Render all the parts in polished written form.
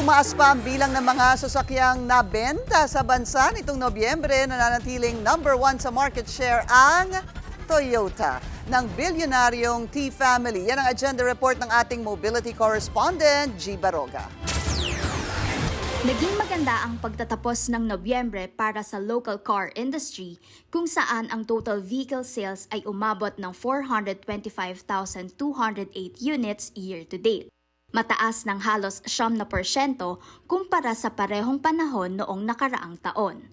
Tumaas pa ang bilang ng mga sasakyang nabenta sa bansa nitong Nobyembre. Nananatiling #1 sa market share ang Toyota ng bilyonaryong T-Family. Yan ang agenda report ng ating mobility correspondent, G. Baroga. Naging maganda ang pagtatapos ng Nobyembre para sa local car industry kung saan ang total vehicle sales ay umabot ng 425,208 units year-to-date. Mataas ng halos 7% kumpara sa parehong panahon noong nakaraang taon.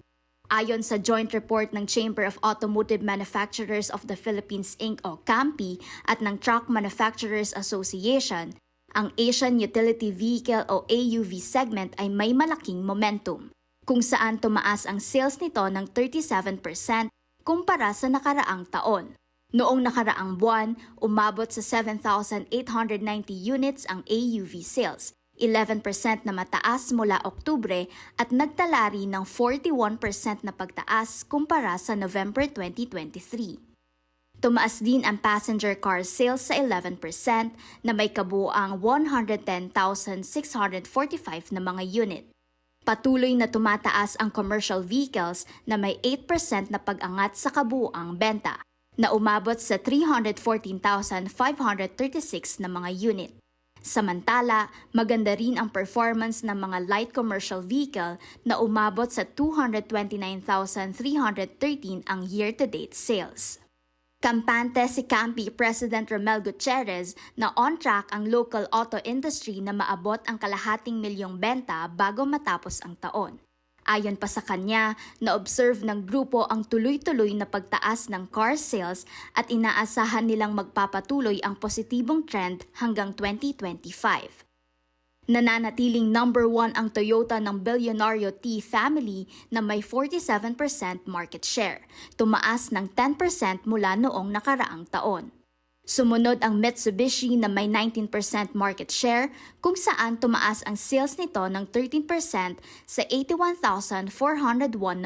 Ayon sa joint report ng Chamber of Automotive Manufacturers of the Philippines Inc. o CAMPI at ng Truck Manufacturers Association, ang Asian Utility Vehicle o AUV segment ay may malaking momentum, kung saan tumaas ang sales nito ng 37% kumpara sa nakaraang taon. Noong nakaraang buwan, umabot sa 7,890 units ang AUV sales, 11% na mataas mula Oktubre at nagtala rin ng 41% na pagtaas kumpara sa November 2023. Tumaas din ang passenger car sales sa 11% na may kabuuang 110,645 na mga unit. Patuloy na tumataas ang commercial vehicles na may 8% na pag-angat sa kabuuang benta, na umabot sa 314,536 na mga unit. Samantala, maganda rin ang performance ng mga light commercial vehicle na umabot sa 229,313 ang year-to-date sales. Kampante si CAMPI President Romel Gutierrez na on track ang local auto industry na maabot ang kalahating milyong benta bago matapos ang taon. Ayon pa sa kanya, na-observe ng grupo ang tuloy-tuloy na pagtaas ng car sales at inaasahan nilang magpapatuloy ang positibong trend hanggang 2025. Nananatiling #1 ang Toyota ng bilyonaryo T-Family na may 47% market share, tumaas ng 10% mula noong nakaraang taon. Sumunod ang Mitsubishi na may 19% market share kung saan tumaas ang sales nito ng 13% sa 81,401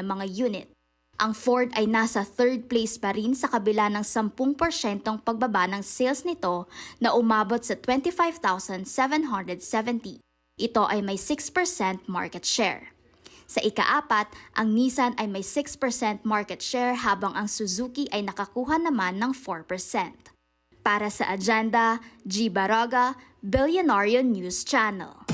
na mga unit. Ang Ford ay nasa third place pa rin sa kabila ng 10% pagbaba ng sales nito na umabot sa 25,770. Ito ay may 6% market share. Sa ika-4, ang Nissan ay may 6% market share habang ang Suzuki ay nakakuha naman ng 4%. Para sa agenda, G. Baroga, Billionaire News Channel.